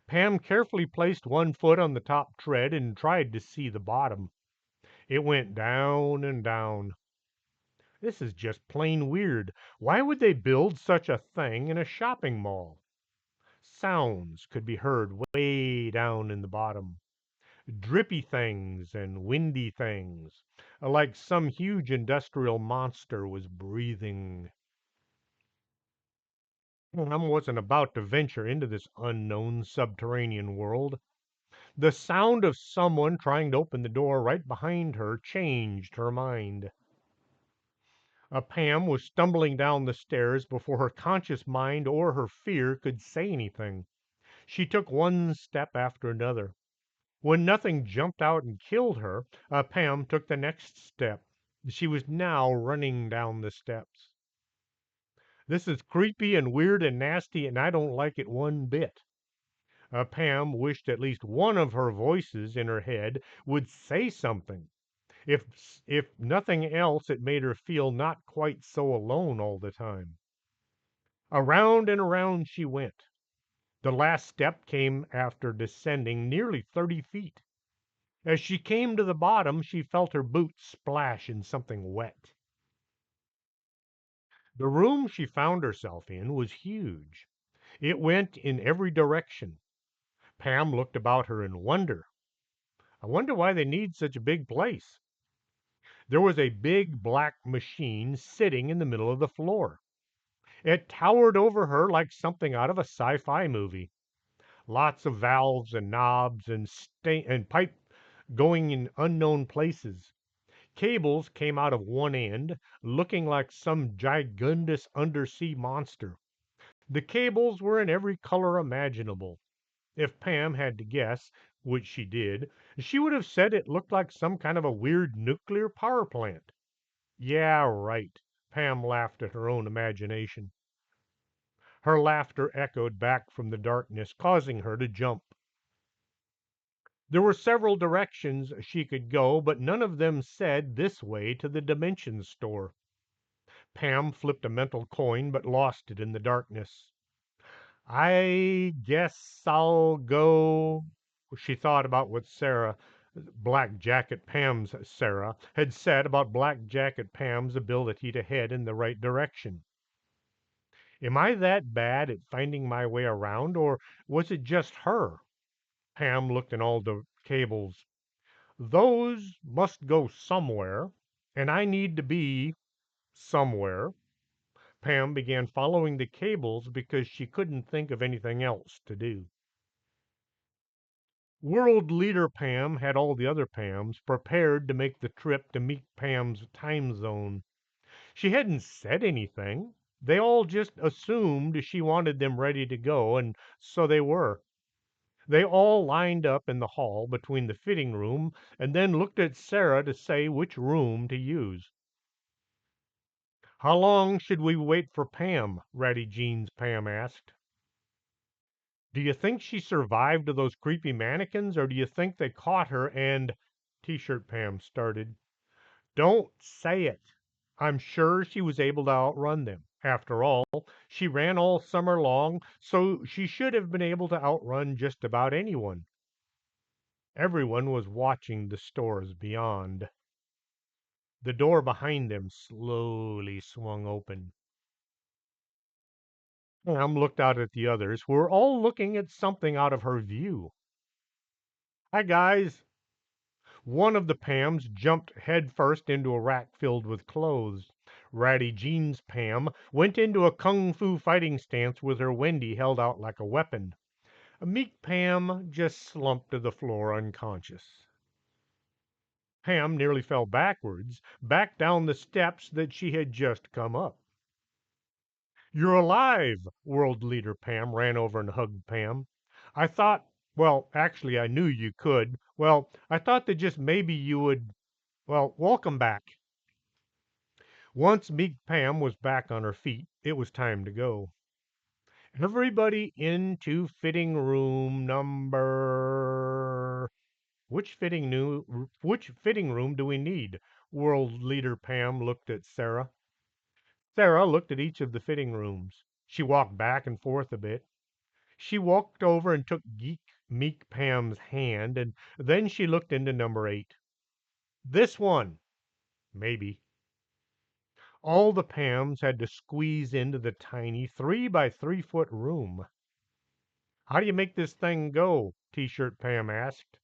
Pam carefully placed one foot on the top tread and tried to see the bottom. It went down and down. This is just plain weird. Why would they build such a thing in a shopping mall? Sounds could be heard way down in the bottom. Drippy things and windy things, like some huge industrial monster was breathing. Pam wasn't about to venture into this unknown subterranean world. The sound of someone trying to open the door right behind her changed her mind. Pam was stumbling down the stairs before her conscious mind or her fear could say anything. She took one step after another. When nothing jumped out and killed her, Pam took the next step. She was now running down the steps. This is creepy and weird and nasty, and I don't like it one bit. Pam wished at least one of her voices in her head would say something. If if nothing else, it made her feel not quite so alone all the time. Around and around she went. The last step came after descending nearly 30 feet. As she came to the bottom, she felt her boots splash in something wet. The room she found herself in was huge. It went in every direction. Pam looked about her in wonder. I wonder why they need such a big place. There was a big black machine sitting in the middle of the floor. It towered over her like something out of a sci-fi movie. Lots of valves and knobs and pipe going in unknown places. Cables came out of one end, looking like some gigantous undersea monster. The cables were in every color imaginable. If Pam had to guess, which she did, she would have said it looked like some kind of a weird nuclear power plant. Yeah, right. Pam laughed at her own imagination. Her laughter echoed back from the darkness, causing her to jump. There were several directions she could go, but none of them said this way to the Dimension Store. Pam flipped a mental coin, but lost it in the darkness. I guess I'll go. She thought about what Black Jacket Pam's Sarah, had said about Black Jacket Pam's ability to head in the right direction. Am I that bad at finding my way around, or was it just her? Pam looked in all the cables. Those must go somewhere, and I need to be somewhere. Pam began following the cables because she couldn't think of anything else to do. World Leader Pam had all the other Pams prepared to make the trip to meet Pam's time zone. She hadn't said anything. They all just assumed she wanted them ready to go, and so they were. They all lined up in the hall between the fitting room and then looked at Sarah to say which room to use. How long should we wait for Pam? Ratty Jeans Pam asked. Do you think she survived to those creepy mannequins, or do you think they caught her and T-shirt Pam started. Don't say it. I'm sure she was able to outrun them. After all, she ran all summer long, so she should have been able to outrun just about anyone. Everyone was watching the stores beyond. The door behind them slowly swung open. Pam looked out at the others, who were all looking at something out of her view. Hi, guys. One of the Pams jumped headfirst into a rack filled with clothes. Ratty Jean's Pam went into a kung fu fighting stance with her Wendy held out like a weapon. Meek Pam just slumped to the floor unconscious. Pam nearly fell backwards, back down the steps that she had just come up. You're alive! World Leader Pam ran over and hugged Pam. I thought, well, actually, I knew you could. Well, I thought that just maybe you would. Well, welcome back. Once Meek Pam was back on her feet, it was time to go. Everybody into fitting room number. Which fitting room do we need? World Leader Pam looked at Sarah. Sarah looked at each of the fitting rooms. She walked back and forth a bit. She walked over and took Meek Pam's hand, and then she looked into number 8. This one, maybe. All the Pams had to squeeze into the tiny 3 by 3 foot room. How do you make this thing go? T-shirt Pam asked.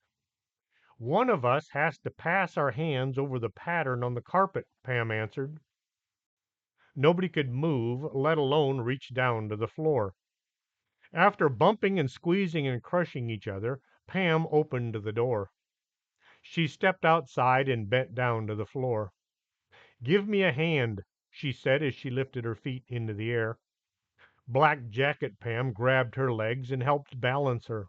One of us has to pass our hands over the pattern on the carpet, Pam answered. Nobody could move, let alone reach down to the floor. After bumping and squeezing and crushing each other, Pam opened the door. She stepped outside and bent down to the floor. Give me a hand, she said as she lifted her feet into the air. Black Jacket Pam grabbed her legs and helped balance her.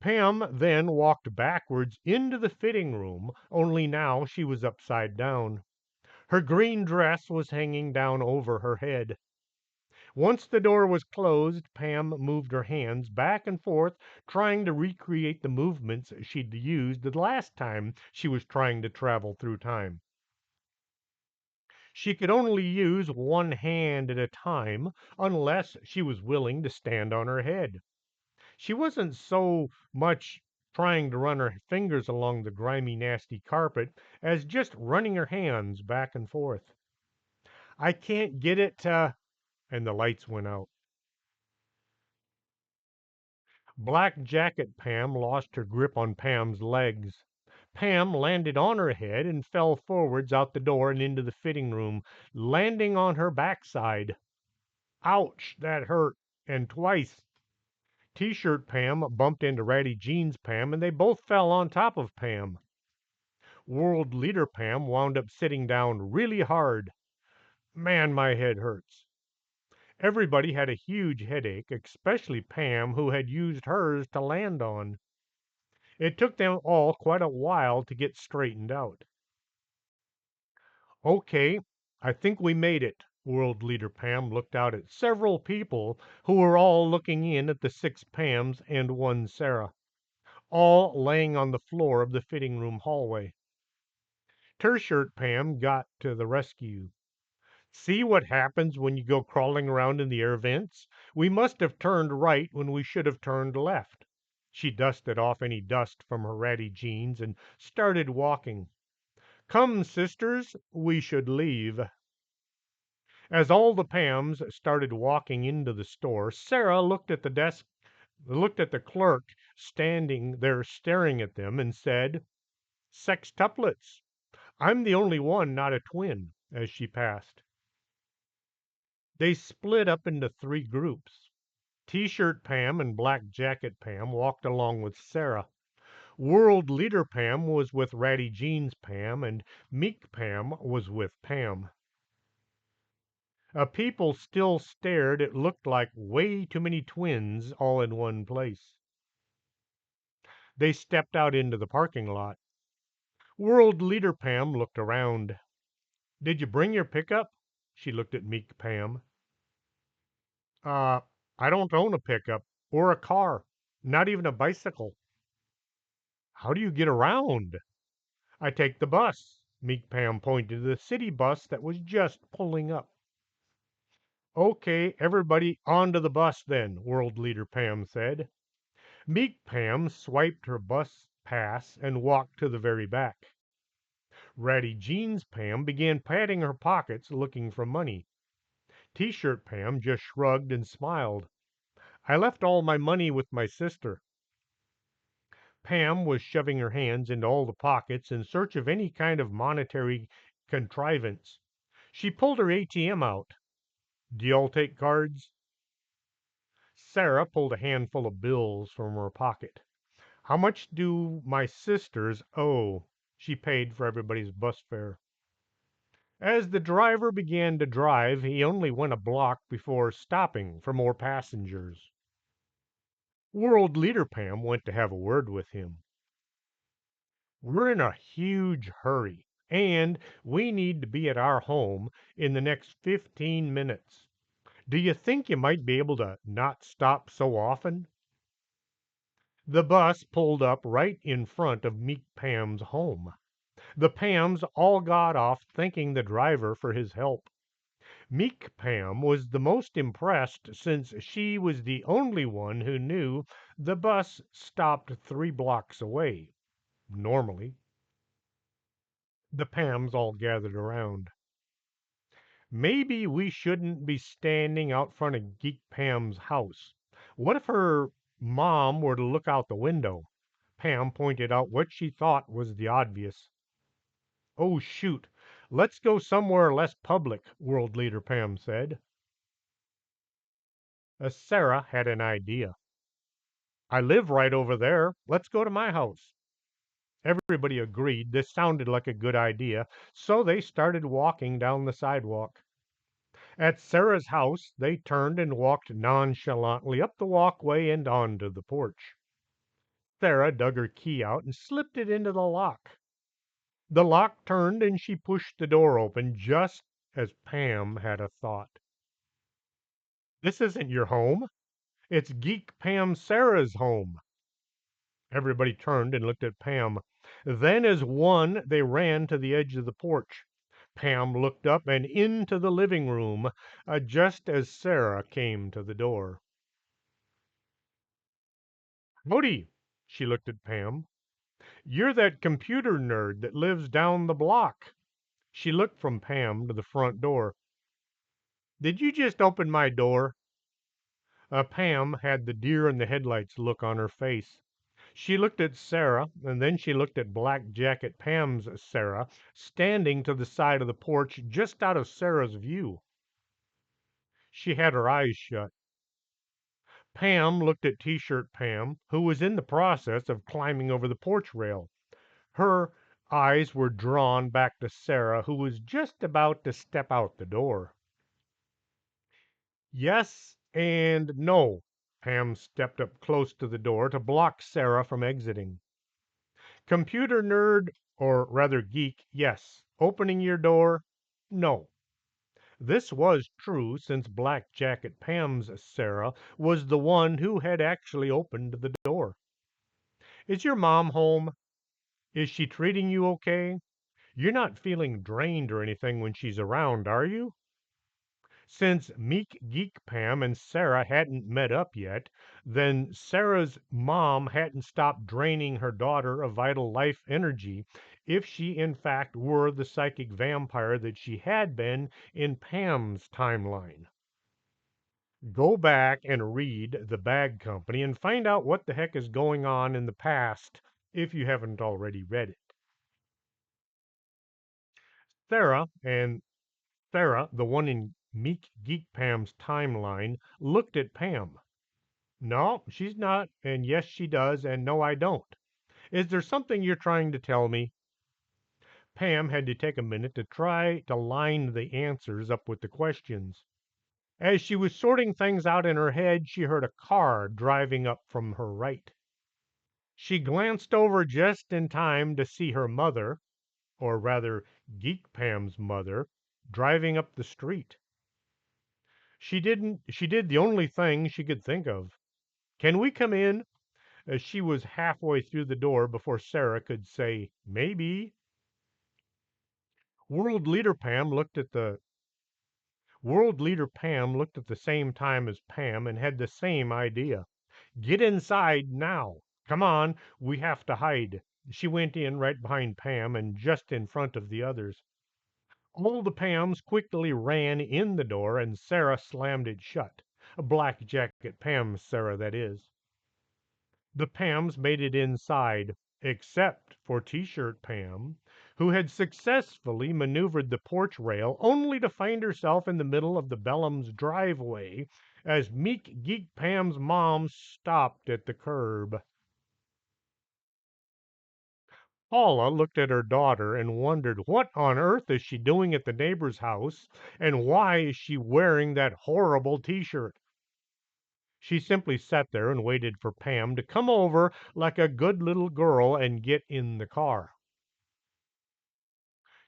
Pam then walked backwards into the fitting room, only now she was upside down. Her green dress was hanging down over her head. Once the door was closed, Pam moved her hands back and forth, trying to recreate the movements she'd used the last time she was trying to travel through time. She could only use one hand at a time unless she was willing to stand on her head. She wasn't so much trying to run her fingers along the grimy, nasty carpet as just running her hands back and forth. I can't get it to. And the lights went out. Black Jacket Pam lost her grip on Pam's legs. Pam landed on her head and fell forwards out the door and into the fitting room, landing on her backside. Ouch, that hurt, and twice. T-shirt Pam bumped into Ratty Jeans Pam, and they both fell on top of Pam. World Leader Pam wound up sitting down really hard. Man, my head hurts. Everybody had a huge headache, especially Pam, who had used hers to land on. It took them all quite a while to get straightened out. Okay, I think we made it. World Leader Pam looked out at several people who were all looking in at the 6 Pams and 1 Sarah, all laying on the floor of the fitting room hallway. Tershirt Pam got to the rescue. See what happens when you go crawling around in the air vents? We must have turned right when we should have turned left. She dusted off any dust from her ratty jeans and started walking. Come, sisters, we should leave. As all the Pams started walking into the store, Sarah looked at the clerk standing there staring at them, and said, Sextuplets. I'm the only one not a twin, as she passed. They split up into 3 groups. T-shirt Pam and Black Jacket Pam walked along with Sarah. World Leader Pam was with Ratty Jeans Pam, and Meek Pam was with Pam. People still stared. It looked like way too many twins all in one place. They stepped out into the parking lot. World Leader Pam looked around. Did you bring your pickup? She looked at Meek Pam. Uh, I don't own a pickup or a car, not even a bicycle. How do you get around? I take the bus. Meek Pam pointed to the city bus that was just pulling up. Okay, everybody onto the bus then, World Leader Pam said. Meek Pam swiped her bus pass and walked to the very back. Ratty Jeans Pam began patting her pockets looking for money. T-shirt Pam just shrugged and smiled. I left all my money with my sister. Pam was shoving her hands into all the pockets in search of any kind of monetary contrivance. She pulled her ATM out. Do y'all take cards? Sarah pulled a handful of bills from her pocket. How much do my sisters owe? She paid for everybody's bus fare. As the driver began to drive, he only went a block before stopping for more passengers. World Leader Pam went to have a word with him. We're in a huge hurry, and we need to be at our home in the next 15 minutes. Do you think you might be able to not stop so often? The bus pulled up right in front of Meek Pam's home. The Pams all got off thanking the driver for his help. Meek Pam was the most impressed since she was the only one who knew the bus stopped 3 blocks away, normally. The Pams all gathered around. Maybe we shouldn't be standing out front of Geek Pam's house. What if her mom were to look out the window? Pam pointed out what she thought was the obvious. Oh, shoot. Let's go somewhere less public, World Leader Pam said. Sarah had an idea. I live right over there. Let's go to my house. Everybody agreed this sounded like a good idea, so they started walking down the sidewalk. At Sarah's house, they turned and walked nonchalantly up the walkway and onto the porch. Sarah dug her key out and slipped it into the lock. The lock turned and she pushed the door open just as Pam had a thought. This isn't your home. It's Geek Pam Sarah's home. Everybody turned and looked at Pam. Then, as one, they ran to the edge of the porch. Pam looked up and into the living room just as Sarah came to the door. Howdy, she looked at Pam. You're that computer nerd that lives down the block. She looked from Pam to the front door. Did you just open my door? Pam had the deer in the headlights look on her face. She looked at Sarah, and then she looked at Black Jacket Pam's Sarah, standing to the side of the porch just out of Sarah's view. She had her eyes shut. Pam looked at T-shirt Pam, who was in the process of climbing over the porch rail. Her eyes were drawn back to Sarah, who was just about to step out the door. Yes and no. Pam stepped up close to the door to block Sarah from exiting. Computer nerd, or rather geek, yes. Opening your door, no. This was true since Black Jacket Pam's Sarah was the one who had actually opened the door. Is your mom home? Is she treating you okay? You're not feeling drained or anything when she's around, are you? Since Meek Geek Pam and Sarah hadn't met up yet, then Sarah's mom hadn't stopped draining her daughter of vital life energy if she in fact were the psychic vampire that she had been in Pam's timeline. Go back and read The Bag Company and find out what the heck is going on in the past if you haven't already read it. Sarah and Sarah, the one in Meek Geek Pam's timeline, looked at Pam. No, she's not, and yes, she does, and no, I don't. Is there something you're trying to tell me? Pam had to take a minute to try to line the answers up with the questions. As she was sorting things out in her head, she heard a car driving up from her right. She glanced over just in time to see her mother, or rather Geek Pam's mother, driving up the street. She did the only thing she could think of. Can we come in? As she was halfway through the door before Sarah could say, maybe. World Leader Pam looked at the World Leader Pam looked at the same time as Pam and had the same idea. Get inside now. Come on, we have to hide. She went in right behind Pam and just in front of the others. All the Pams quickly ran in the door, and Sarah slammed it shut. Black Jacket Pam's Sarah, that is. The Pams made it inside, except for T-shirt Pam, who had successfully maneuvered the porch rail only to find herself in the middle of the Bellums' driveway as Meek Geek Pam's mom stopped at the curb. Paula looked at her daughter and wondered what on earth is she doing at the neighbor's house and why is she wearing that horrible T-shirt? She simply sat there and waited for Pam to come over like a good little girl and get in the car.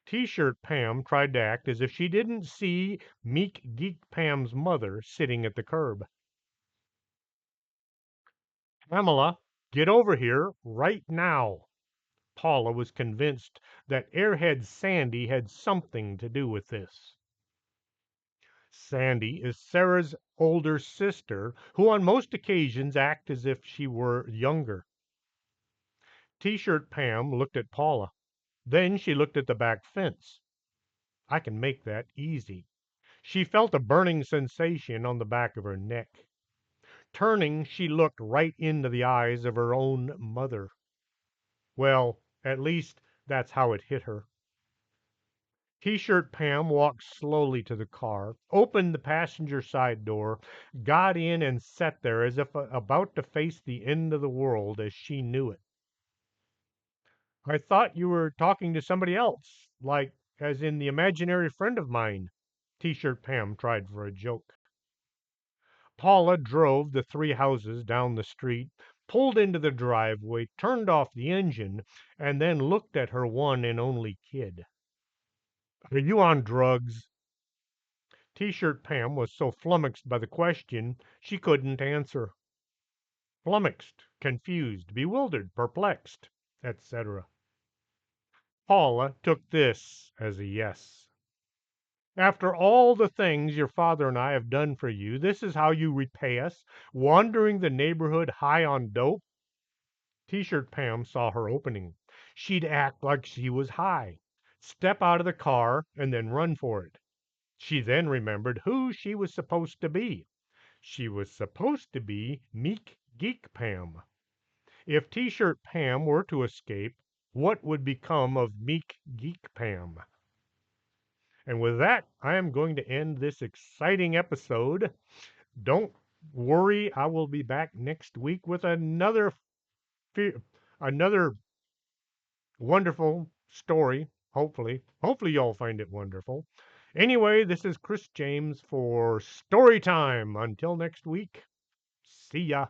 T-shirt Pam tried to act as if she didn't see Meek Geek Pam's mother sitting at the curb. Pamela, get over here right now. Paula was convinced that Airhead Sandy had something to do with this. Sandy is Sarah's older sister, who on most occasions acts as if she were younger. T-shirt Pam looked at Paula. Then she looked at the back fence. I can make that easy. She felt a burning sensation on the back of her neck. Turning, she looked right into the eyes of her own mother. Well, at least that's how it hit her. T-shirt Pam walked slowly to the car, opened the passenger side door, got in, and sat there as if about to face the end of the world as she knew it. I thought you were talking to somebody else, like as in the imaginary friend of mine. T-shirt Pam tried for a joke. Paula drove the three houses down the street, pulled into the driveway, turned off the engine, and then looked at her one and only kid. Are you on drugs? T-shirt Pam was so flummoxed by the question she couldn't answer. Flummoxed, confused, bewildered, perplexed, etc. Paula took this as a yes. After all the things your father and I have done for you, this is how you repay us, wandering the neighborhood high on dope? T-shirt Pam saw her opening. She'd act like she was high, step out of the car, and then run for it. She then remembered who she was supposed to be. She was supposed to be Meek Geek Pam. If T-shirt Pam were to escape, what would become of Meek Geek Pam? And with that, I am going to end this exciting episode. Don't worry, I will be back next week with another wonderful story. Hopefully y'all find it wonderful. Anyway, this is Chris James for Story Time. Until next week, see ya.